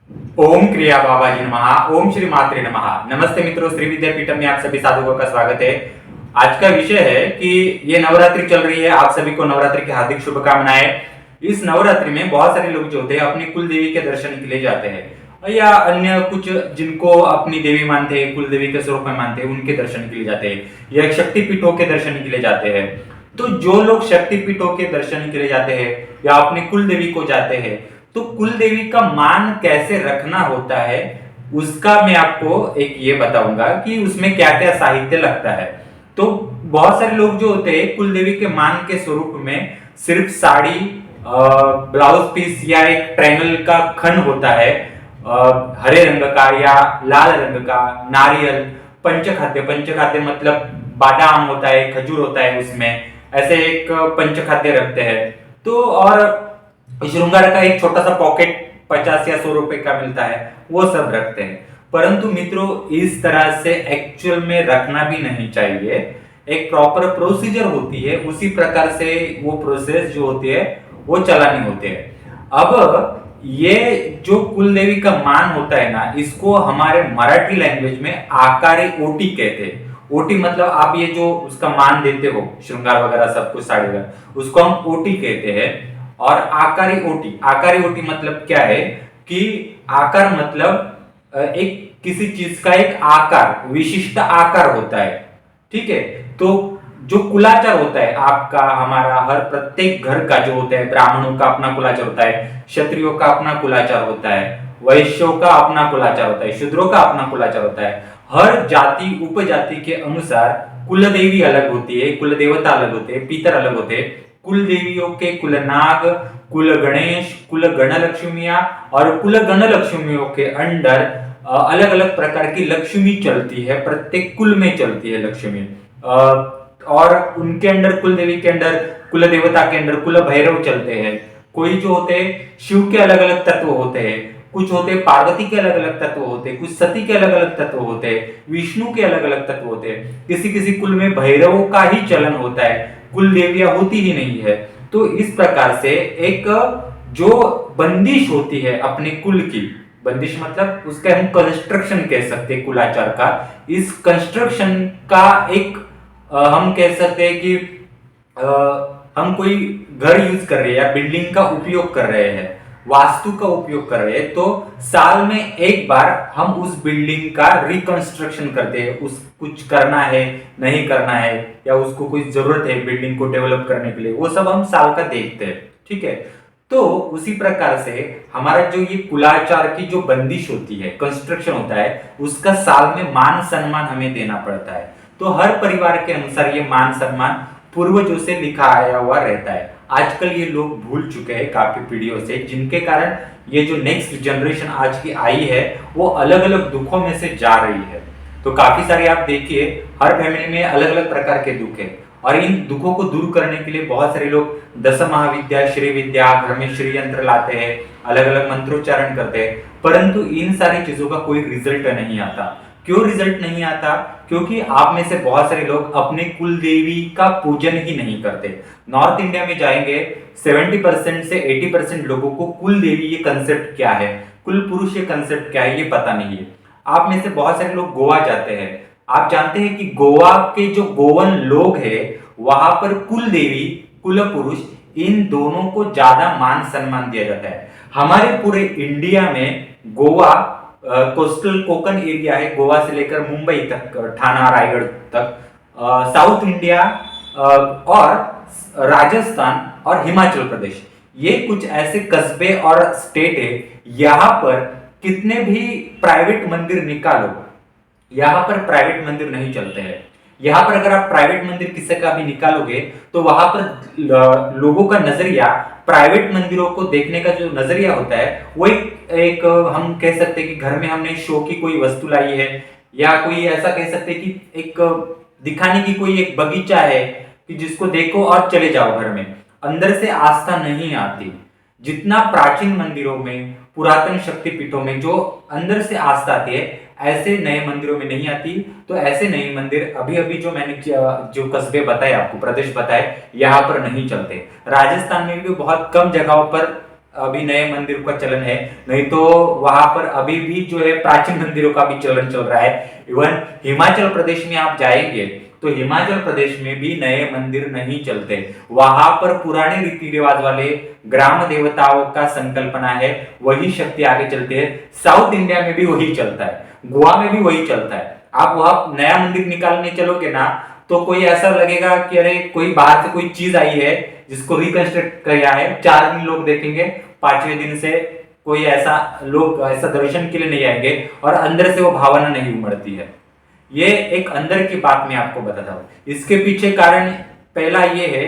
ओम क्रिया बाबाजी नमः। ओम श्री मात्रे नमः। नमस्ते मित्रों, श्री विद्यापीठम में आप सभी साधुओं का स्वागत है। आज का विषय है कि ये नवरात्रि चल रही है, आप सभी को नवरात्रि की हार्दिक शुभकामनाएं। इस नवरात्रि में बहुत सारे लोग जो होते हैं अपनी कुल देवी के दर्शन के लिए जाते हैं या अन्य कुछ जिनको अपनी देवी मानते हैं, कुल देवी के स्वरूप में मानते हैं, उनके दर्शन के लिए जाते हैं या शक्तिपीठों के दर्शन के लिए जाते हैं। तो जो लोग शक्तिपीठों के दर्शन के लिए जाते हैं या अपनी कुल देवी को जाते हैं, तो कुल देवी का मान कैसे रखना होता है उसका मैं आपको एक ये बताऊंगा कि उसमें क्या क्या साहित्य लगता है। तो बहुत सारे लोग जो होते हैं कुल देवी के मान के स्वरूप में सिर्फ साड़ी, ब्लाउज पीस या एक ट्रायंगल का खंड होता है, हरे रंग का या लाल रंग का, नारियल, पंचखाद्य, पंचखाद्य मतलब बादाम होता है, खजूर होता है, उसमें ऐसे एक पंचखाद्य रखते हैं। तो और श्रृंगार का एक छोटा सा पॉकेट 50 या 100 रुपए का मिलता है, वो सब रखते हैं। परंतु मित्रों, इस तरह से एक्चुअल में रखना भी नहीं चाहिए। एक प्रॉपर प्रोसीजर होती है, उसी प्रकार से वो प्रोसेस जो होती है वो चलानी होती है। अब ये जो कुल देवी का मान होता है ना, इसको हमारे मराठी लैंग्वेज में आकारी ओटी कहते हैं। ओटी मतलब आप ये जो उसका मान देते हो, श्रृंगार वगैरह सब कुछ साड़ी वगैरह, उसको हम ओटी कहते हैं। और आकारी ओटी, आकारी ओटी मतलब क्या है कि आकार मतलब एक किसी चीज का एक आकार, विशिष्ट आकार होता है। ठीक है, तो जो कुलाचार होता है आपका, हमारा, हर प्रत्येक घर का जो होता है, ब्राह्मणों का अपना कुलाचार होता है, क्षत्रियों का अपना कुलाचार होता है, वैश्यों का अपना कुलाचार होता है, शूद्रों का अपना कुलाचार होता है। हर जाति उपजाति के अनुसार कुल देवी अलग होती है, कुल देवता अलग होते हैं, पितर अलग होते हैं। कुल देवियों के कुल नाग, कुल गणेश, कुल गणलक्ष्मियां और कुल गणलक्ष्मियों के अंडर अलग अलग प्रकार की लक्ष्मी चलती है, प्रत्येक कुल में चलती है लक्ष्मी। और उनके अंडर, कुल देवी के अंडर, कुल देवता के अंडर कुल भैरव चलते हैं। कोई जो होते हैं शिव के अलग अलग तत्व होते हैं, कुछ होते हैं पार्वती के अलग अलग तत्व होते हैं, कुछ सती के अलग अलग तत्व होते हैं, विष्णु के अलग अलग तत्व होते हैं। किसी किसी कुल में भैरवों का ही चलन होता है, कुल देवियां होती ही नहीं है। तो इस प्रकार से एक जो बंदिश होती है अपने कुल की, बंदिश मतलब उसका हम कंस्ट्रक्शन कह सकते हैं कुलाचार का। इस कंस्ट्रक्शन का एक हम कह सकते हैं कि हम कोई घर यूज कर रहे हैं या बिल्डिंग का उपयोग कर रहे हैं, वास्तु का उपयोग कर रहे हैं, तो साल में एक बार हम उस बिल्डिंग का रिकंस्ट्रक्शन करते हैं। उस कुछ करना है, नहीं करना है, या उसको कोई जरूरत है बिल्डिंग को डेवलप करने के लिए, वो सब हम साल का देखते हैं। ठीक है, तो उसी प्रकार से हमारा जो ये कुलाचार की जो बंदिश होती है, कंस्ट्रक्शन होता है, उसका साल में मान सम्मान हमें देना पड़ता है। तो हर परिवार के अनुसार ये मान सम्मान पूर्वजों से लिखा आया हुआ रहता है। आजकल ये लोग भूल चुके हैं काफी पीढ़ियों से, जिनके कारण ये जो नेक्स्ट जनरेशन आज की आई है वो अलग अलग दुखों में से जा रही है। तो काफी सारे आप देखिए, हर फैमिली में अलग अलग प्रकार के दुख है, और इन दुखों को दूर करने के लिए बहुत सारे लोग दस महाविद्या, श्री विद्या, घर में श्री यंत्र लाते हैं, अलग अलग मंत्रोच्चारण करते हैं, परंतु इन सारी चीजों का कोई रिजल्ट नहीं आता। क्यों रिजल्ट नहीं आता? क्योंकि आप में से बहुत सारे लोग अपने कुल देवी का पूजन ही नहीं करते। नॉर्थ इंडिया में जाएंगे, 70% से 80% लोगों को कुल देवी ये कंसेप्ट क्या है, कुल पुरुष ये कंसेप्ट क्या है, ये पता नहीं है। आप में से बहुत सारे लोग गोवा जाते हैं, आप जानते हैं कि गोवा के जो गोवन लोग हैं वहां पर कुल देवी, कुल पुरुष, इन दोनों को ज्यादा मान सम्मान दिया जाता है। हमारे पूरे इंडिया में गोवा कोस्टल कोकन एरिया है, गोवा से लेकर मुंबई तक, ठाणा, रायगढ़ तक, साउथ इंडिया और राजस्थान और हिमाचल प्रदेश, ये कुछ ऐसे कस्बे और स्टेट है। यहां पर कितने भी प्राइवेट मंदिर निकालो, यहां पर प्राइवेट मंदिर नहीं चलते हैं। यहां पर अगर आप प्राइवेट मंदिर किसी का भी निकालोगे तो वहां पर लोगों का नजरिया, प्राइवेट मंदिरों को देखने का जो नजरिया होता है वो एक हम कह सकते हैं कि घर में हमने शो की कोई वस्तु लाई है, या कोई ऐसा कह सकते हैं कि एक दिखाने की कोई एक बगीचा है कि जिसको देखो और चले जाओ घर में, अंदर से आस्था नहीं आती। जितना प्राचीन मंदिरों में, पुरातन शक्तिपीठों में जो अंदर से आस्था आती है, ऐसे नए मंदिरों में नहीं आती। तो ऐसे नए मंदिर अभी अभी जो मैंने जो कस्बे बताए आपको, प्रदेश बताए, यहाँ पर नहीं चलते। राजस्थान में भी बहुत कम जगहों पर अभी नए मंदिर का चलन है, नहीं तो वहां पर अभी भी जो है प्राचीन मंदिरों का भी चलन चल रहा है। इवन हिमाचल प्रदेश में आप जाएंगे तो हिमाचल प्रदेश में भी नए मंदिर नहीं चलते, वहां पर पुराने रीति रिवाज वाले ग्राम देवताओं का संकल्पना है, वही शक्ति आगे चलती है। साउथ इंडिया में भी वही चलता है, गोवा में भी वही चलता है। आप वहां नया मंदिर निकालने चलोगे ना तो कोई ऐसा लगेगा कि अरे कोई बाहर से कोई चीज आई है जिसको रिकंस्ट्रक्ट किया है, 4 दिन लोग देखेंगे, 5वें दिन से कोई ऐसा लोग ऐसा दर्शन के लिए नहीं आएंगे और अंदर से वो भावना नहीं उमड़ती है। ये एक अंदर की बात मैं आपको बताता हूं। इसके पीछे कारण पहला ये है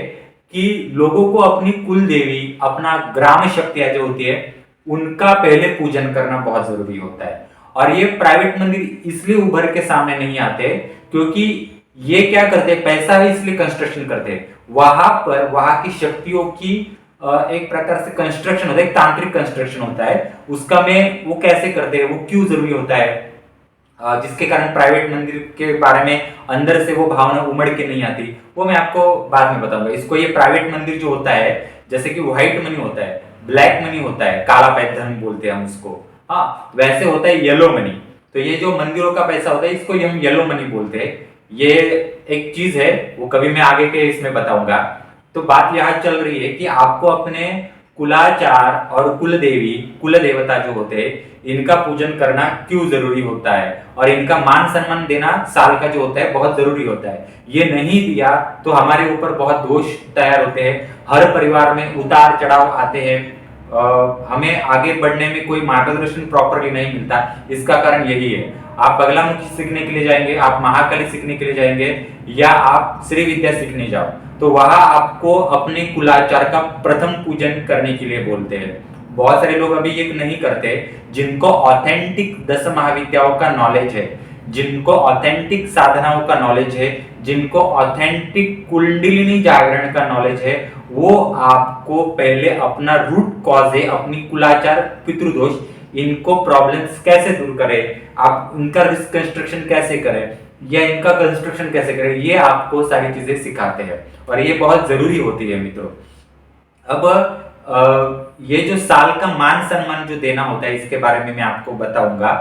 कि लोगों को अपनी कुल देवी, अपना ग्राम शक्तियां जो होती है उनका पहले पूजन करना बहुत जरूरी होता है। और ये प्राइवेट मंदिर इसलिए उभर के सामने नहीं आते क्योंकि ये क्या करते हैं, पैसा है इसलिए कंस्ट्रक्शन करते हैं। वहां पर वहां की शक्तियों की एक प्रकार से कंस्ट्रक्शन होता है, एक तांत्रिक कंस्ट्रक्शन होता है। उसका में वो कैसे करते हैं, वो क्यों जरूरी होता है, जिसके कारण प्राइवेट मंदिर के बारे में अंदर से वो भावना उमड़ के नहीं आती, वो मैं आपको बाद में बताऊंगा। इसको ये प्राइवेट मंदिर जो होता है, जैसे कि व्हाइट मनी होता है, ब्लैक मनी होता है, काला पैसा बोलते हैं हम उसको, हाँ वैसे होता है येलो मनी। तो ये जो मंदिरों का पैसा होता है इसको हम येलो मनी बोलते हैं। ये एक चीज है, वो कभी मैं आगे के इसमें बताऊंगा। तो बात यहाँ चल रही है कि आपको अपने कुलाचार और कुल देवी, कुल देवता जो होते हैं, इनका पूजन करना क्यों जरूरी होता है और इनका मान सम्मान देना साल का जो होता है बहुत जरूरी होता है। ये नहीं दिया तो हमारे ऊपर बहुत दोष तैयार होते हैं, हर परिवार में उतार चढ़ाव आते हैं, हमें आगे बढ़ने में कोई मार्गदर्शन प्रॉपरली नहीं मिलता। इसका कारण यही है। आप बगलामुखी सीखने के लिए जाएंगे, आप महाकाली सीखने के लिए जाएंगे, या आप श्री विद्या सीखने जाओ तो वहां आपको अपने कुलाचार का प्रथम पूजन करने के लिए बोलते हैं। बहुत सारे लोग अभी ये नहीं करते, जिनको ऑथेंटिक 10 महाविद्याओं का नॉलेज है, जिनको ऑथेंटिक साधनाओं का नॉलेज है, जिनको ऑथेंटिक कुंडलिनी जागरण का नॉलेज है, वो आपको पहले अपना रूट कॉज है, अपनी कुलाचार पितृदोष, इनको प्रॉब्लम्स कैसे दूर करें, आप इनका रिकंस्ट्रक्शन कैसे करें या इनका कंस्ट्रक्शन कैसे करें, ये आपको सारी चीजें सिखाते हैं और ये बहुत जरूरी होती है मित्रों। अब ये जो साल का मान सम्मान जो देना होता है इसके बारे में मैं आपको बताऊंगा।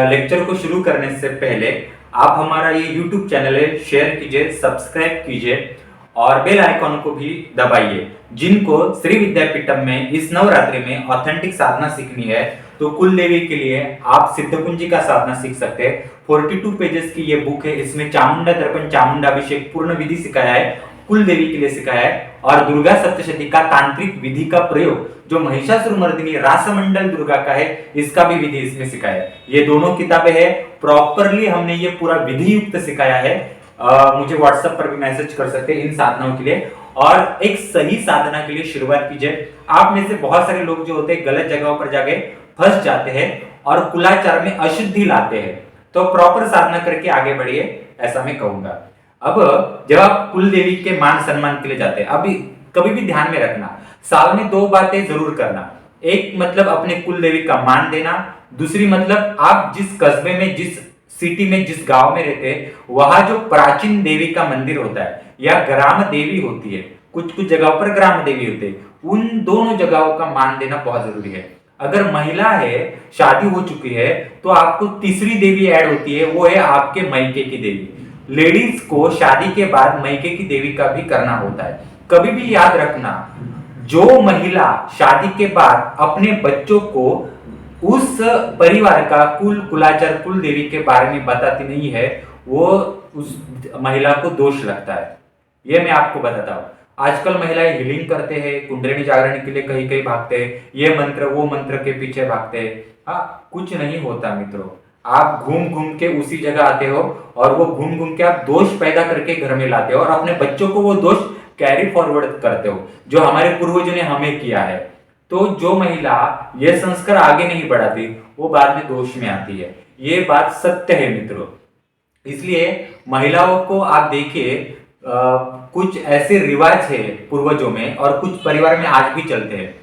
लेक्चर को शुरू करने से पहले आप हमारा ये YouTube चैनल है शेयर कीजिए, सब्सक्राइब कीजिए और बेल आइकॉन को भी दबाइए। जिनको श्री विद्यापीठम में इस नवरात्रि में ऑथेंटिक साधना सीखनी है तो कुल देवी के लिए आप सिद्धकुंजी का साधना सीख सकते हैं। 42 पेजेस की ये बुक है, इसमें चामुंडा दर्पण, चामुंडा अभिषेक पूर्ण विधि सिखाया है, कुल देवी के लिए सिखाया है, और दुर्गा सप्तशती का तांत्रिक विधि का प्रयोग जो महिषासुर मर्दिनी रासमंडल दुर्गा का है, इसका भी विधि इसमें सिखाया है। ये दोनों किताबें हैं, प्रॉपरली हमने ये पूरा विधि युक्त सिखाया है। मुझे व्हाट्सएप पर भी मैसेज कर सकते हैं इन साधनाओं के लिए, और एक सही साधना के लिए शुरुआत कीजिए। आप में से बहुत सारे लोग जो होते हैं गलत जगहों पर जाके फंस जाते हैं और कुलाचार में अशुद्धि लाते हैं, तो प्रॉपर साधना करके आगे बढ़िए, ऐसा मैं कहूंगा। अब जब आप कुल देवी के मान सम्मान के लिए जाते हैं, अभी कभी भी ध्यान में रखना, साल में 2 बातें जरूर करना। एक मतलब अपने कुल देवी का मान देना, दूसरी मतलब आप जिस कस्बे में, जिस सिटी में, जिस गांव में रहते हैं, वहां जो प्राचीन देवी का मंदिर होता है या ग्राम देवी होती है, कुछ कुछ जगहों पर ग्राम देवी होते हैं, उन दोनों जगहों का मान देना बहुत जरूरी है। अगर महिला है, शादी हो चुकी है, तो आपको तीसरी देवी ऐड होती है, वो है आपके मायके की देवी। लेडीज को शादी के बाद मायके की देवी का भी करना होता है। कभी भी याद रखना, जो महिला शादी के बाद अपने बच्चों को उस परिवार का कुलाचार, कुल देवी के बारे में बताती नहीं है, वो उस महिला को दोष लगता है। ये मैं आपको बताता हूं। आजकल महिलाएं हीलिंग करते हैं, कुंडलिनी जागरण के लिए कहीं कहीं भागते हैं, ये मंत्र वो मंत्र के पीछे भागते हैं। हाँ, कुछ नहीं होता मित्रों, आप घूम घूम के उसी जगह आते हो और वो घूम घूम के आप दोष पैदा करके घर में लाते हो और अपने बच्चों को वो दोष कैरी फॉरवर्ड करते हो जो हमारे पूर्वजों ने हमें किया है। तो जो महिला ये संस्कार आगे नहीं बढ़ाती, वो बाद में दोष में आती है। ये बात सत्य है मित्रों। इसलिए महिलाओं को आप देखिए, कुछ ऐसे रिवाज है पूर्वजों में और कुछ परिवार में आज भी चलते हैं।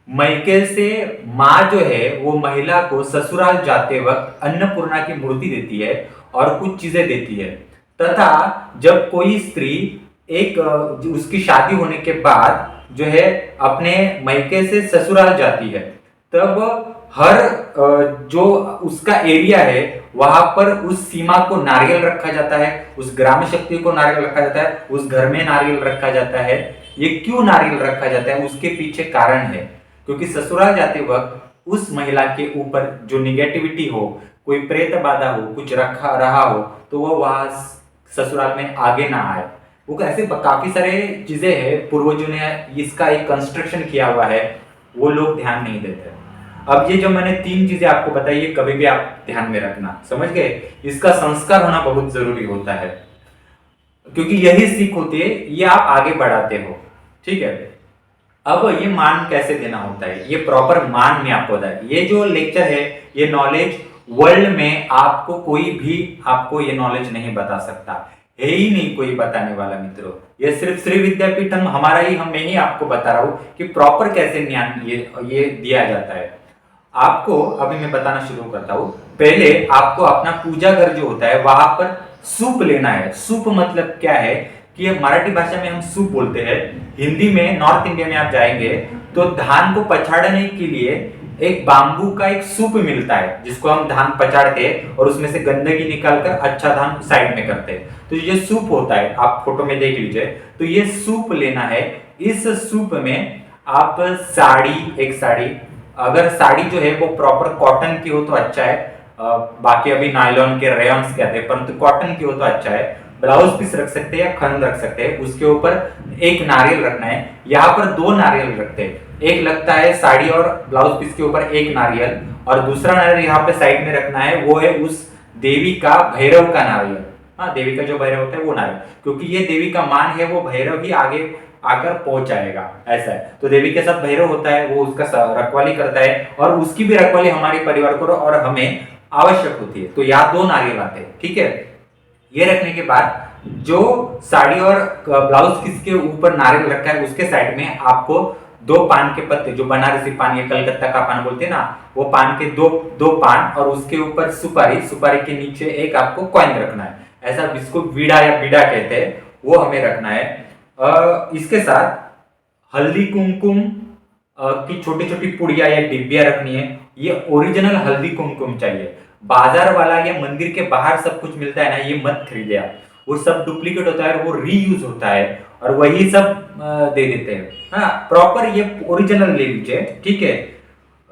मायके से माँ जो है वो महिला को ससुराल जाते वक्त अन्नपूर्णा की मूर्ति देती है और कुछ चीजें देती है, तथा जब कोई स्त्री एक उसकी शादी होने के बाद जो है अपने मायके से ससुराल जाती है, तब हर जो उसका एरिया है वहां पर उस सीमा को नारियल रखा जाता है, उस ग्राम शक्ति को नारियल रखा जाता है, उस घर में नारियल रखा जाता है। ये क्यों नारियल रखा जाता है, उसके पीछे कारण है, क्योंकि ससुराल जाते वक्त उस महिला के ऊपर जो निगेटिविटी हो, कोई प्रेत बाधा हो, कुछ रखा रहा हो, तो वो वहां ससुराल में आगे ना आए। वो ऐसे काफी सारे चीजें हैं, पूर्वजों ने इसका एक कंस्ट्रक्शन किया हुआ है, वो लोग ध्यान नहीं देते। अब ये जो मैंने 3 चीजें आपको बताई, ये कभी भी आप ध्यान में रखना, समझ गए? इसका संस्कार होना बहुत जरूरी होता है, क्योंकि यही सीख होती है, ये आप आगे बढ़ाते हो। ठीक है, अब ये मान कैसे देना होता है, ये प्रॉपर मान में आपको बताया। ये जो लेक्चर है, ये नॉलेज वर्ल्ड में आपको कोई भी आपको ये नॉलेज नहीं बता सकता है, ही नहीं कोई बताने वाला मित्रों। ये सिर्फ श्री विद्यापीठम हमारा ही, मैं ही आपको बता रहा हूं कि प्रॉपर कैसे ज्ञान ये दिया जाता है आपको। अभी मैं बताना शुरू करता हूं। पहले आपको अपना पूजा घर जो होता है वहां पर सूप लेना है। सूप मतलब क्या है कि मराठी भाषा में हम सूप बोलते हैं, हिंदी में नॉर्थ इंडिया में आप जाएंगे तो धान को पछाड़ने के लिए एक बांबू का एक सूप मिलता है, जिसको हम धान पछाड़ते हैं और उसमें से गंदगी निकालकर अच्छा धान साइड में करते हैं। तो ये सूप होता है, आप फोटो में देख लीजिए। तो ये सूप लेना है। इस सूप में आप एक साड़ी, अगर साड़ी जो है वो प्रॉपर कॉटन की हो तो अच्छा है, बाकी अभी नायलॉन के रेयॉन्स कहते हैं, परंतु कॉटन की हो तो अच्छा है। ब्लाउज पीस रख सकते हैं या खन रख सकते हैं। उसके ऊपर एक नारियल रखना है। यहाँ पर 2 नारियल रखते हैं, एक लगता है साड़ी और ब्लाउज पीस के ऊपर एक नारियल, और दूसरा नारियल यहाँ पे साइड में रखना है, वो है उस देवी का भैरव का नारियल। हाँ, देवी का जो भैरव होता है वो नारियल, क्योंकि ये देवी का मान है, वो भैरव ही आगे आकर पहुंच जाएगा, ऐसा है। तो देवी के साथ भैरव होता है, वो उसका रखवाली करता है, और उसकी भी रखवाली हमारे परिवार को और हमें आवश्यक होती है। तो यहाँ 2 नारियल आते हैं। ठीक है, ये रखने के बाद जो साड़ी और ब्लाउज पीस के ऊपर नारियल रखा है उसके साइड में आपको 2 पान के पत्ते, जो बनारसी पान या कलकत्ता का पान बोलते हैं ना, वो पान के दो पान, और उसके ऊपर सुपारी के नीचे एक आपको कॉइन रखना है। ऐसा जिसको बीड़ा या बीड़ा कहते हैं, वो हमें रखना है। इसके साथ हल्दी कुमकुम की छोटी छोटी पुड़िया या डिब्बियां रखनी है। ये ओरिजिनल हल्दी कुमकुम चाहिए। बाजार वाला या मंदिर के बाहर सब कुछ मिलता है ना, ये मत खरीदे आप, वो सब डुप्लीकेट होता है, वो रीयूज होता है और वही सब दे देते हैं। हाँ, प्रॉपर ये ओरिजिनल ले लीजिए। ठीक है,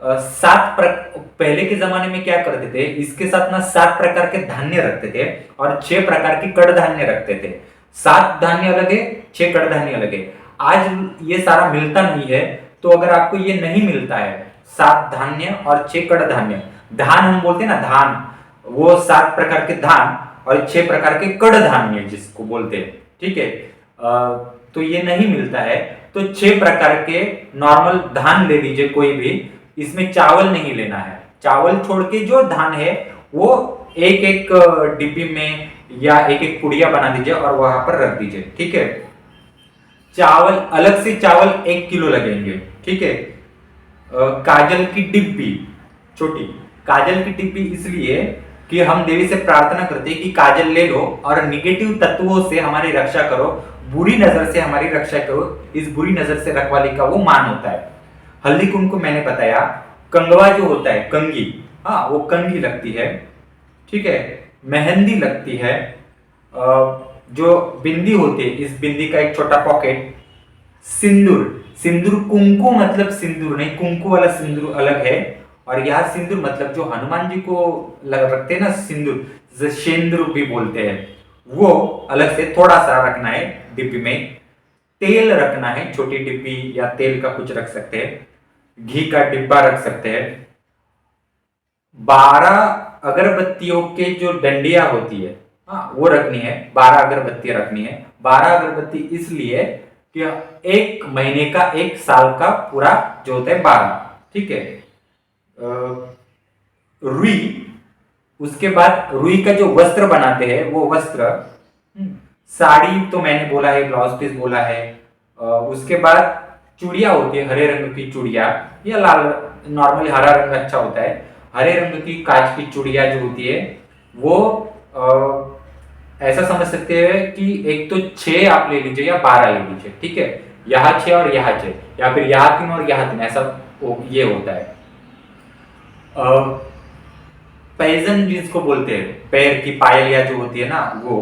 पहले के जमाने में क्या करते थे, इसके साथ ना 7 प्रकार के धान्य रखते थे और 6 प्रकार के कड़धान्य रखते थे। 7 धान्य अलग है, 6 कड़धान्य अलग है। आज ये सारा मिलता नहीं है, तो अगर आपको ये नहीं मिलता है 7 धान्य और 6 कड़धान्य, धान हम बोलते हैं ना, धान, वो 7 प्रकार के धान और 6 प्रकार के कड़धान्य जिसको बोलते हैं। ठीक है, तो ये नहीं मिलता है, तो 6 प्रकार के नॉर्मल धान ले लीजिए कोई भी। इसमें चावल नहीं लेना है, चावल छोड़ के जो धान है वो एक एक डिब्बी में या एक एक पुड़िया बना दीजिए और वहां पर रख दीजिए। ठीक है, चावल अलग से, चावल 1 किलो लगेंगे। ठीक है, काजल की डिब्बी, छोटी काजल की डिब्बी इसलिए कि हम देवी से प्रार्थना करते हैं कि काजल ले लो और निगेटिव तत्वों से हमारी रक्षा करो, बुरी नजर से हमारी रक्षा करो। इस बुरी नजर से रखवाली का वो मान होता है। हल्दी कुमकुम मैंने बताया। कंगवा जो होता है, कंगी, हाँ, वो कंगी लगती है। ठीक है, मेहंदी लगती है। जो बिंदी होती है, इस बिंदी का एक छोटा पॉकेट। सिंदूर, सिंदूर कुंकू मतलब सिंदूर नहीं, कुंकू वाला सिंदूर अलग है, और यह सिंदूर मतलब जो हनुमान जी को रखते हैं ना सिंदूर, शेंदूर भी बोलते हैं, वो अलग से थोड़ा सा रखना है डिब्बी में। तेल रखना है, छोटी डिब्बी या तेल का कुछ रख सकते हैं। घी का डिब्बा रख सकते हैं। 12 अगरबत्तियों के जो डंडिया होती है, हाँ, वो रखनी है। 12 अगरबत्तियां रखनी है। 12 अगरबत्ती इसलिए कि 1 महीने का, 1 साल का पूरा जो होता है 12। ठीक है, रुई, उसके बाद रुई का जो वस्त्र बनाते हैं वो वस्त्र, साड़ी तो मैंने बोला है, ब्लाउज पीस बोला है। उसके बाद चूड़िया होती है, हरे रंग की चूड़िया या लाल, नॉर्मली हरा रंग अच्छा होता है। हरे रंग की कांच की चूड़िया जो होती है वो ऐसा समझ सकते हैं कि एक तो 6 आप ले लीजिए या 12 ले लीजिए। ठीक है, यहाँ 6 और यहाँ 6, या फिर यहाँ 3 और यहाँ 3, ऐसा ये होता है। पैजन जिसको बोलते हैं, पैर की पायलिया जो होती है ना वो,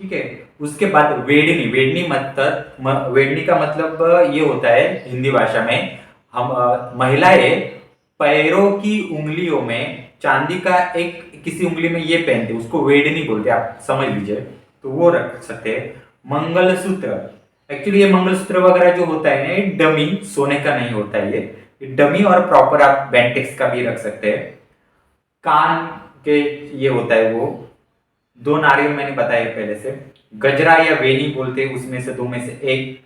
ठीक है। उसके बाद वेडनी, वेडनी का मतलब ये होता है हिंदी भाषा में, हम महिलाएं पैरों की उंगलियों में चांदी का एक किसी उंगली में ये पहनते, उसको वेडनी बोलते हैं, आप समझ लीजिए, तो वो रख सकते हैं। मंगलसूत्र, एक्चुअली ये मंगलसूत्र वगैरह जो होता है ना, ये डमी, सोने का नहीं होता है ये डमी, और प्रॉपर आप बेंटेक्स का भी रख सकते हैं। कान के ये होता है वो, 2 नारियल मैंने बताया पहले से। गजरा या वेनी बोलते हैं, उसमें से 2 में से एक।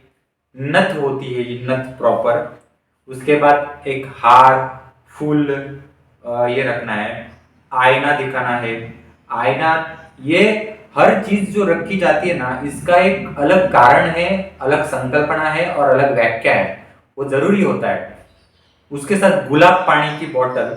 नथ होती है ये, नथ प्रॉपर। उसके बाद एक हार, फूल ये रखना है। आईना दिखाना है, आईना, ये हर चीज जो रखी जाती है ना, इसका एक अलग कारण है, अलग संकल्पना है और अलग व्याख्या है, वो जरूरी होता है। उसके साथ गुलाब पानी की बोतल,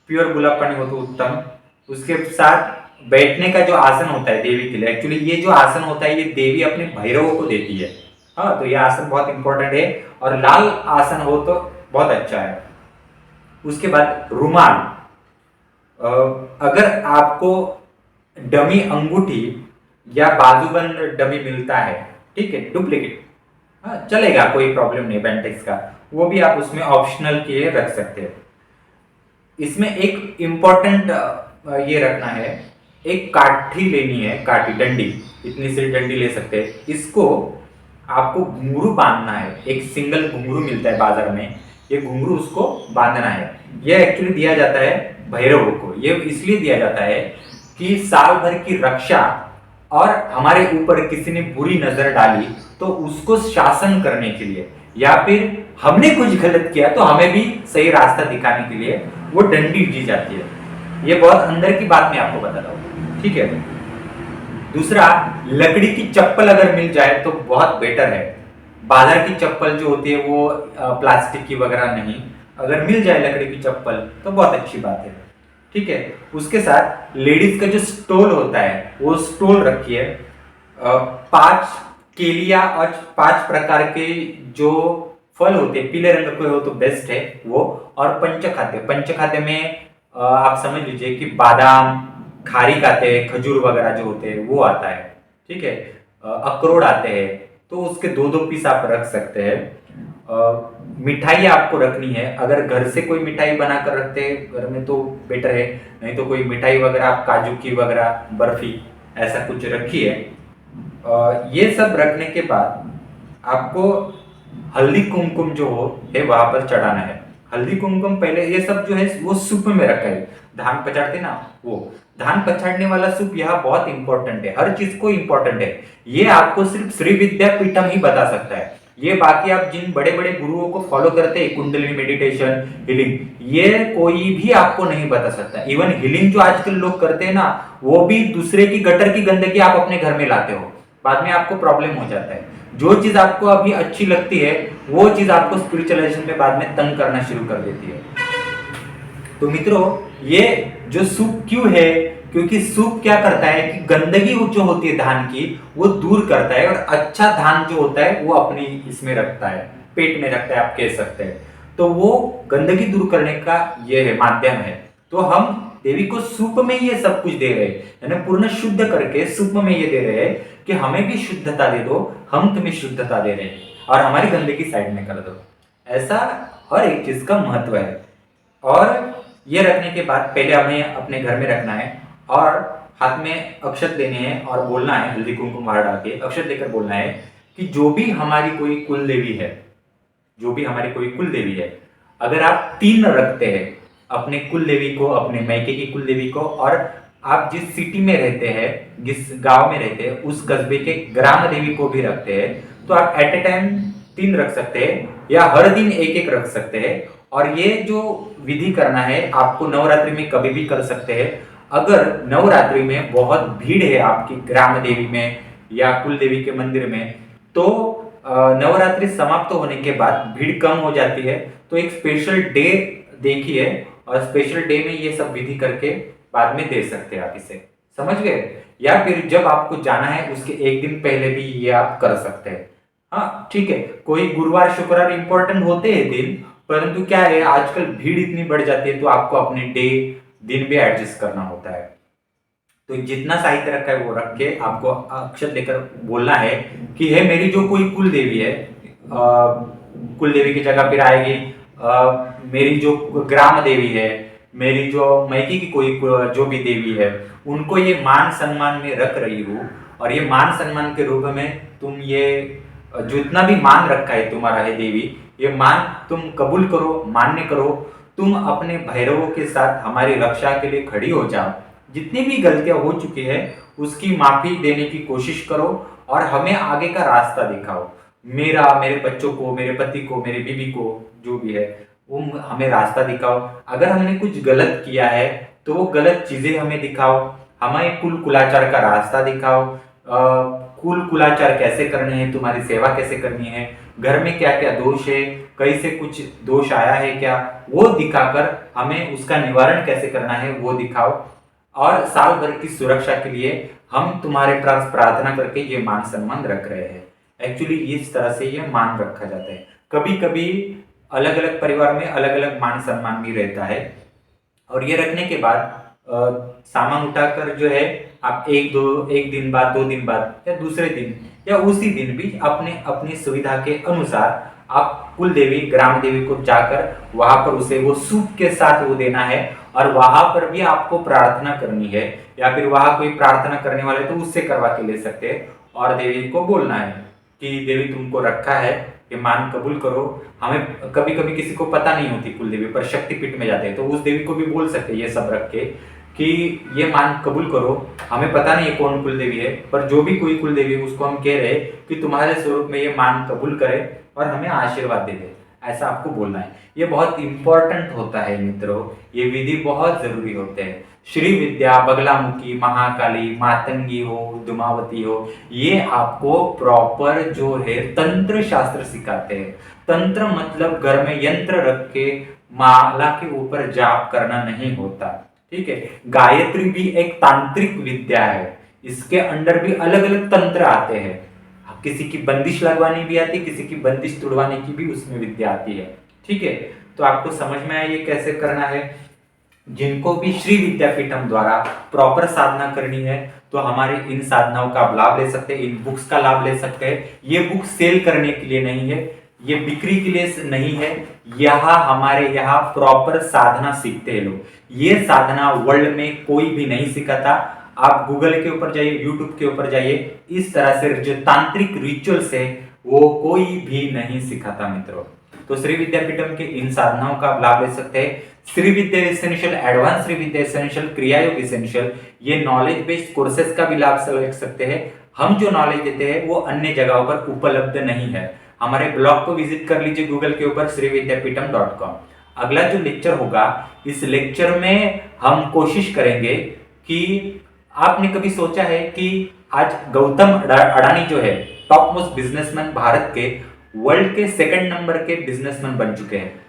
प्योर गुलाब पानी हो तो उत्तम। उसके साथ बैठने का जो आसन होता है देवी के लिए, एक्चुअली ये जो आसन होता है ये देवी अपने भैरवों को देती है। हाँ, तो ये आसन बहुत इंपॉर्टेंट है, और लाल आसन हो तो बहुत अच्छा है। उसके बाद रुमाल, अगर आपको डमी अंगूठी या बाजूबंद डमी मिलता है, ठीक है, डुप्लीकेट, हाँ चलेगा, कोई प्रॉब्लम नहीं, बेंटेक्स का, वो भी आप उसमें ऑप्शनल के लिए रख सकते हैं। इसमें एक इंपॉर्टेंट ये रखना है, एक काठी लेनी है, काठी, डंडी, इतनी सी डंडी ले सकते हैं। इसको आपको घुंघरू बांधना है, एक सिंगल घुंघरू मिलता है बाजार में, ये घुंघरू उसको बांधना है। ये एक्चुअली दिया जाता है भैरव को, ये इसलिए दिया जाता है कि साल भर की रक्षा, और हमारे ऊपर किसी ने बुरी नजर डाली तो उसको शासन करने के लिए, या फिर हमने कुछ गलत किया तो हमें भी सही रास्ता दिखाने के लिए वो डंडी दी जाती है। ये बहुत अंदर की बात मैं आपको बता रहा हूँ, ठीक है। दूसरा, लकड़ी की चप्पल अगर मिल जाए तो बहुत बेटर है। बाजार की चप्पल जो होती है वो प्लास्टिक की वगैरह नहीं, अगर मिल जाए लकड़ी की चप्पल तो बहुत अच्छी बात है, ठीक है। उसके साथ लेडीज का जो स्टोल होता है वो स्टोल रखिए। 5 केलिया और 5 प्रकार के जो फल होते हैं, पीले रंग के हो तो बेस्ट है वो। और पंचखाद्य, पंचखाद्य में आप समझ लीजिए कि बादाम, खारीक आते हैं, खजूर वगैरह जो होते हैं वो आता है, ठीक है। अखरोट आते हैं, तो उसके 2-2 पीस आप रख सकते हैं। मिठाई आपको रखनी है, अगर घर से कोई मिठाई बनाकर रखते हैं घर में तो बेटर है, नहीं तो कोई मिठाई वगैरह आप काजू की वगैरह, बर्फी, ऐसा कुछ रखिए। ये सब रखने के बाद आपको हल्दी कुमकुम जो हो है वहां पर चढ़ाना है। हल्दी कुमकुम पहले ये सब जो है वो सूप में रखा है, धान पचाड़ते ना, वो धान पछाड़ने वाला सूप यहाँ बहुत इंपॉर्टेंट है, हर चीज को इंपॉर्टेंट है। ये आपको सिर्फ श्री विद्यापीठम ही बता सकता है, ये बाकी आप जिन बड़े बड़े गुरुओं को फॉलो करते हैं, कुंडलिनी मेडिटेशन, हीलिंग, ये कोई भी आपको नहीं बता सकता। इवन हीलिंग जो आजकल लोग करते हैं ना, वो भी दूसरे की गटर की गंदगी आप अपने घर में लाते हो, बाद में आपको प्रॉब्लम हो जाता है। जो चीज आपको अभी अच्छी लगती है वो चीज आपको स्पिरिचुअलाइजेशन में बाद में तंग करना शुरू कर देती है। तो मित्रों, ये जो सूप क्यों है, क्योंकि सूप क्या करता है कि गंदगी जो होती है धान की वो दूर करता है, और अच्छा धान जो होता है वो अपनी इसमें रखता है, पेट में रखता है, आप कह सकते हैं। तो वो गंदगी दूर करने का ये है, माध्यम है। तो हम देवी को सूप में ये सब कुछ दे रहे हैं, यानी पूर्ण शुद्ध करके सूप में ये दे रहे हैं कि हमें भी शुद्धता दे दो, हम तुम्हें शुद्धता दे रहे हैं, और हमारी गंदगी साइड में कर दो। ऐसा हर एक चीज का महत्व है। और ये रखने के बाद पहले हमें अपने घर में रखना है, और हाथ में अक्षत लेने हैं और बोलना है, हल्दी कुमकुम वहां डाल के अक्षत लेकर बोलना है कि जो भी हमारी कोई कुल देवी है, जो भी हमारी कोई कुल देवी है, अगर आप 3 रखते हैं, अपने कुल देवी को, अपने मैके की कुल देवी को, और आप जिस सिटी में रहते हैं, जिस गांव में रहते हैं, उस कस्बे के ग्राम देवी को भी रखते हैं, तो आप एट ए टाइम 3 रख सकते हैं, या हर दिन एक एक रख सकते हैं। और ये जो विधि करना है आपको नवरात्रि में कभी भी कर सकते हैं। अगर नवरात्रि में बहुत भीड़ है आपकी ग्राम देवी में या कुल देवी के मंदिर में, तो नवरात्रि समाप्त होने के बाद भीड़ कम हो जाती है, तो एक स्पेशल डे देखिए, और स्पेशल डे में ये सब विधि करके बाद में दे सकते हैं आप इसे, समझ गए। या फिर जब आपको जाना है उसके एक दिन पहले भी ये आप कर सकते हैं। हाँ ठीक है, कोई गुरुवार शुक्रवार इंपॉर्टेंट होते हैं दिन, परंतु क्या है आजकल भीड़ इतनी बढ़ जाती है तो आपको अपने दिन भी एडजस्ट करना होता है। तो जितना साहित्य रखा है वो रख के आपको अक्षर लेकर बोलना है कि है मेरी जो कोई कुल देवी है, कुल देवी की जगह फिर आएगी मेरी जो ग्राम देवी है, मेरी जो मैकी की कोई जो भी देवी है, उनको ये मान सम्मान में रख रही हूँ। और ये मान सम्मान के रूप में तुम ये जो इतना भी मान रखा है तुम्हारा है देवी, ये मान तुम कबूल करो, मान्य करो। तुम अपने भैरवों के साथ हमारी रक्षा के लिए खड़ी हो जाओ। जितनी भी गलतियां हो चुकी है उसकी माफी देने की कोशिश करो और हमें आगे का रास्ता दिखाओ। मेरे बच्चों को, मेरे पति को, मेरे बीवी को, जो भी है वो हमें रास्ता दिखाओ। अगर हमने कुछ गलत किया है तो वो गलत चीजें हमें दिखाओ, हमें कुल कुलाचार का रास्ता दिखाओ। कुल कुलाचार कैसे करने हैं, तुम्हारी सेवा कैसे करनी है, घर में क्या क्या दोष है, कहीं से कुछ दोष आया है क्या, वो दिखाकर हमें उसका निवारण कैसे करना है वो दिखाओ। और साल भर की सुरक्षा के लिए हम तुम्हारे पास प्रार्थना करके ये मान सम्मान रख रहे हैं। एक्चुअली इस तरह से ये मान रखा जाता है। कभी कभी अलग अलग परिवार में अलग अलग मान सम्मान भी रहता है। और ये रखने के बाद सामान उठाकर जो है आप एक दिन बाद, 2 दिन बाद या दूसरे दिन या उसी दिन भी अपने अपनी सुविधा के अनुसार आप कुल देवी, ग्राम देवी को जाकर वहां पर उसे वो सूप के साथ वो देना है। और वहां पर भी आपको प्रार्थना करनी है, या फिर वहां कोई प्रार्थना करने वाले तो उससे करवा के ले सकते हैं। और देवी को बोलना है कि देवी तुमको रखा है, ये मान कबूल करो। हमें कभी कभी किसी को पता नहीं होती कुल देवी पर, शक्तिपीठ में जाते हैं तो उस देवी को भी बोल सकते हैं ये सब रख के कि ये मान कबूल करो। हमें पता नहीं है कौन कुल देवी है, पर जो भी कोई कुल देवी उसको हम कह रहे कि तुम्हारे स्वरूप में ये मान कबूल करे और हमें आशीर्वाद दे दे, ऐसा आपको बोलना है। ये बहुत इंपॉर्टेंट होता है मित्रों, ये विधि बहुत जरूरी होते हैं। श्री विद्या, बगलामुखी, महाकाली, मातंगी हो, दुमावती हो, ये आपको प्रॉपर जो है तंत्र शास्त्र सिखाते हैं। तंत्र मतलब घर में यंत्र रख के माला के ऊपर जाप करना नहीं होता, ठीक है। गायत्री भी एक तांत्रिक विद्या है, इसके अंदर भी अलग अलग तंत्र आते हैं। किसी की बंदिश लगवानी भी आती है, किसी की बंदिश तुड़वाने की भी उसमें विद्या आती है, ठीक है। तो आपको समझ में आया ये कैसे करना है। जिनको भी श्री विद्यापीठम द्वारा प्रॉपर साधना करनी है तो हमारे इन साधनाओं का लाभ ले सकते हैं, इन बुक्स का लाभ ले सकते हैं। ये बुक सेल करने के लिए नहीं है, ये बिक्री के लिए नहीं है, यहाँ हमारे यहाँ प्रॉपर साधना सीखते हैं लोग। ये साधना वर्ल्ड में कोई भी नहीं सिखाता। आप गूगल के ऊपर जाइए, यूट्यूब के ऊपर जाइए, इस तरह से जो तांत्रिक रिचुअल्स है वो कोई भी नहीं सिखाता मित्रों। तो श्री विद्यापीठम के इन साधनाओं का लाभ ले सकते हैं। श्री विद्या एसेंशियल, एडवांस श्री विद्या एसेंशियल, क्रिया योग एसेंशियल, ये नॉलेज बेस्ड कोर्सेज का भी लाभ ले सकते हैं। हम जो नॉलेज देते हैं वो अन्य जगहों पर उपलब्ध नहीं है। हमारे ब्लॉग को विजिट कर लीजिए गूगल के ऊपर srividyapeetham.com। अगला जो लेक्चर होगा, इस लेक्चर में हम कोशिश करेंगे कि आपने कभी सोचा है कि आज गौतम अडानी जो है टॉप मोस्ट बिजनेसमैन, भारत के वर्ल्ड के 2nd नंबर के बिजनेसमैन बन चुके हैं।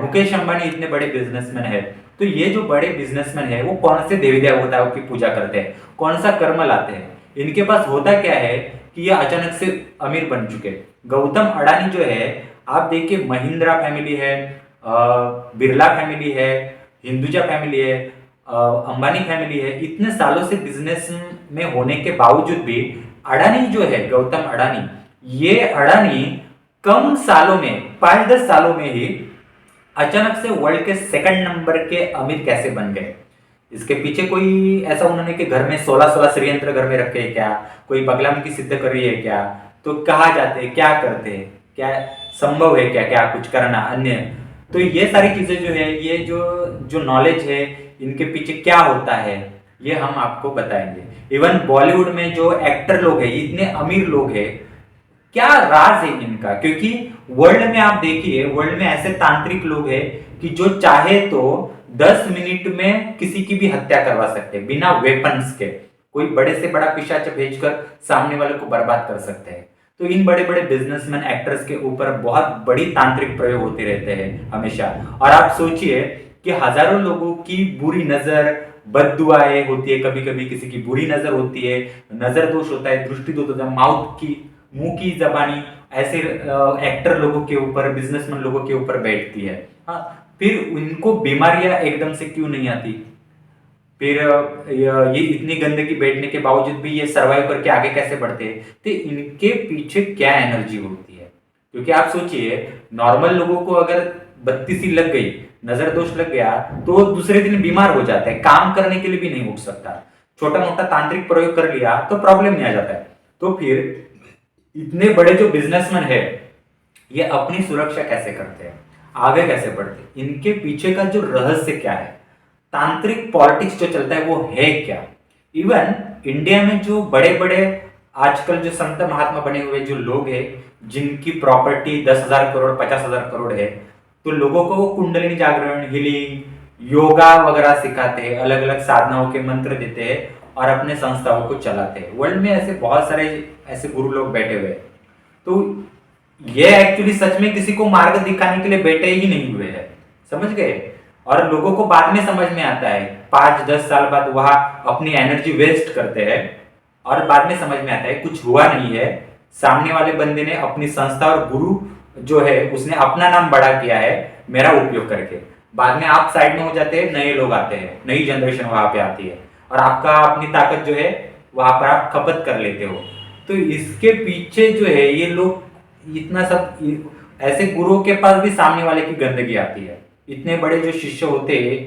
मुकेश अंबानी इतने बड़े बिजनेसमैन है, तो ये जो बड़े बिजनेसमैन है वो कौन से देवी देवताओं की पूजा करते हैं, कौन सा कर्म लाते हैं, इनके पास होता क्या है कि ये अचानक से अमीर बन चुके। गौतम अडानी जो है, आप देखिए महिंद्रा फैमिली है, बिरला फैमिली है, हिंदुजा फैमिली है, अंबानी फैमिली है, इतने सालों से बिजनेस में होने के बावजूद भी अडानी जो है, गौतम अडानी, ये अडानी कम सालों में 5-10 सालों में ही अचानक से वर्ल्ड के 2nd नंबर के अमीर कैसे बन गए। इसके पीछे कोई ऐसा उन्होंने कि घर में 16 षड्यंत्र घर में रखे हैं क्या, कोई बगलामुखी सिद्ध कर रही है क्या, तो कहा जाते हैं क्या करते हैं, क्या संभव है क्या क्या कुछ करना अन्य। तो ये सारी चीजें जो है, ये जो नॉलेज है, इनके पीछे क्या होता है ये हम आपको बताएंगे। इवन बॉलीवुड में जो एक्टर लोग हैं, इतने अमीर लोग हैं, क्या राज है इनका। क्योंकि वर्ल्ड में आप देखिए, वर्ल्ड में ऐसे तांत्रिक लोग हैं कि जो चाहे तो 10 मिनट में किसी की भी हत्या करवा सकते हैं बिना वेपन्स के। कोई बड़े से बड़ा पिशाच भेजकर सामने वाले को बर्बाद कर सकते हैं। तो इन बड़े बड़े बिजनेसमैन, एक्टर्स के ऊपर बहुत बड़ी तांत्रिक प्रयोग होते रहते हैं हमेशा। और आप सोचिए कि हजारों लोगों की बुरी नजर, बद्दुआएं होती है, कभी कभी किसी की बुरी नजर होती है, नजर दोष होता है, दृष्टि दोष होता है, मुंह की जबानी ऐसे एक्टर लोगों के ऊपर, बिजनेसमैन लोगों के ऊपर बैठती है। हाँ, फिर उनको बीमारियां एकदम से क्यों नहीं आती? फिर ये इतनी गंदगी बैठने के बावजूद भी ये सर्वाइव करके आगे कैसे बढ़ते हैं? तो इनके पीछे क्या एनर्जी होती है? क्योंकि आप सोचिए, नॉर्मल लोगों को अगर बत्तीसी लग गई, नजर दोष लग गया, तो वो दूसरे दिन बीमार हो जाता है, काम करने के लिए भी नहीं उठ सकता। छोटा मोटा तांत्रिक प्रयोग कर लिया तो प्रॉब्लम नहीं आ जाता है। तो फिर इतने बड़े जो बिजनेसमैन है, ये अपनी सुरक्षा कैसे करते हैं, आगे कैसे बढ़ते हैं? इनके पीछे का जो रहस्य क्या है, तांत्रिक पॉलिटिक्स जो चलता है वो है क्या? इवन इंडिया में जो बड़े बड़े आजकल जो संत महात्मा बने हुए जो लोग हैं, जिनकी प्रॉपर्टी 10,000 करोड़ 50,000 करोड़ है, तो लोगों को वो कुंडलिनी जागरण, हीलिंग, योगा वगैरह सिखाते हैं, अलग अलग साधनाओं के मंत्र देते हैं और अपने संस्थाओं को चलाते हैं। वर्ल्ड में ऐसे बहुत सारे ऐसे गुरु लोग बैठे हुए हैं। तो ये एक्चुअली सच में किसी को मार्ग दिखाने के लिए बैठे ही नहीं हुए हैं, समझ गए? और लोगों को बाद में समझ में आता है, 5-10 साल बाद वहां अपनी एनर्जी वेस्ट करते हैं और बाद में समझ में आता है कुछ हुआ नहीं है। सामने वाले बंदे ने अपनी संस्था और गुरु जो है उसने अपना नाम बड़ा किया है मेरा उपयोग करके। बाद में आप साइड में हो जाते हैं, नए लोग आते हैं, नई जनरेशन वहां पे आती है और आपका अपनी ताकत जो है वहां पर आप खपत कर लेते हो। तो इसके पीछे जो है ये लोग इतना सब, ऐसे गुरुओं के पास भी सामने वाले की गंदगी आती है। इतने बड़े जो शिष्य होते हैं,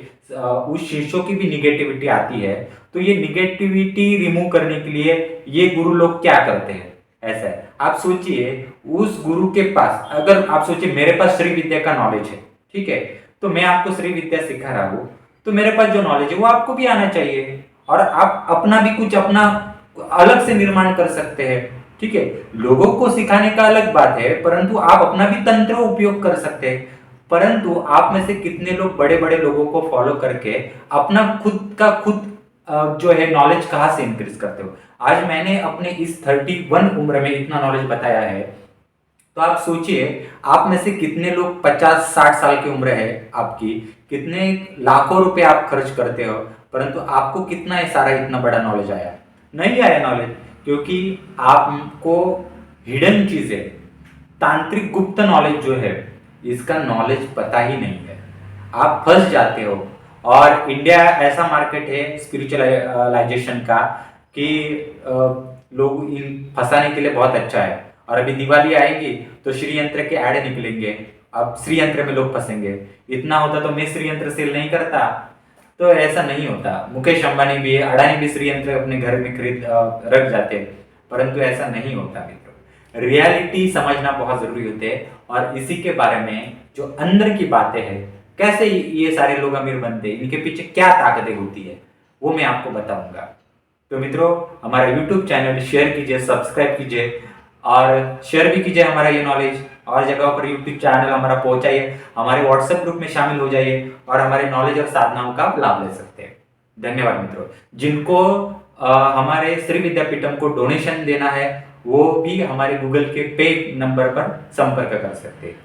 उस शिष्यों की भी निगेटिविटी आती है। तो ये निगेटिविटी रिमूव करने के लिए ये गुरु लोग क्या करते हैं? ऐसा है, आप सोचिए, उस गुरु के पास, अगर आप सोचिए मेरे पास श्री विद्या का नॉलेज है, ठीक है, तो मैं आपको श्री विद्या सिखा रहा हूं, तो मेरे पास जो नॉलेज है वो आपको भी आना चाहिए और आप अपना भी कुछ अपना अलग से निर्माण कर सकते हैं। ठीक है, लोगों को सिखाने का अलग बात है, परंतु आप अपना भी तंत्र उपयोग कर सकते हैं। परंतु आप में से कितने लोग बड़े बड़े लोगों को फॉलो करके अपना खुद का खुद जो है नॉलेज कहाँ से इंक्रीज करते हो? आज मैंने अपने इस 31 उम्र में इतना नॉलेज बताया है, तो आप सोचिए आप में से कितने लोग 50-60 साल की उम्र है आपकी, कितने लाखों रुपए आप खर्च करते हो, परंतु आपको कितना सारा इतना बड़ा नॉलेज आया? नहीं आया नॉलेज, क्योंकि आपको हिडन चीजें, तांत्रिक गुप्त नॉलेज जो है, इसका नॉलेज पता ही नहीं है, आप फंस जाते हो। और इंडिया ऐसा मार्केट है स्पिरिचुअलाइजेशन का कि लोग इन फंसाने के लिए बहुत अच्छा है। और अभी दिवाली आएगी तो श्री यंत्र के ऐड निकलेंगे, अब श्री यंत्र में लोग फंसेंगे। इतना होता तो मैं श्री यंत्र सेल नहीं करता। तो ऐसा नहीं होता, मुकेश अंबानी भी, अडानी भी श्री यंत्र अपने घर में खरीद रख जाते, परंतु ऐसा नहीं होता मित्रों। रियलिटी समझना बहुत जरूरी होते है और इसी के बारे में जो अंदर की बातें हैं, कैसे ये सारे लोग अमीर बनते हैं, इनके पीछे क्या ताकतें होती है, वो मैं आपको बताऊंगा। तो मित्रों, हमारा यूट्यूब चैनल शेयर कीजिए, सब्सक्राइब कीजिए और शेयर भी कीजिए हमारा ये नॉलेज और जगहों पर यूट्यूब चैनल हमारा पहुंचाइए, हमारे व्हाट्सएप ग्रुप में शामिल हो जाइए और हमारे नॉलेज और साधनाओं का लाभ ले सकते हैं। धन्यवाद मित्रों। जिनको हमारे श्री विद्यापीठम को डोनेशन देना है, वो भी हमारे गूगल के पे नंबर पर संपर्क कर सकते हैं।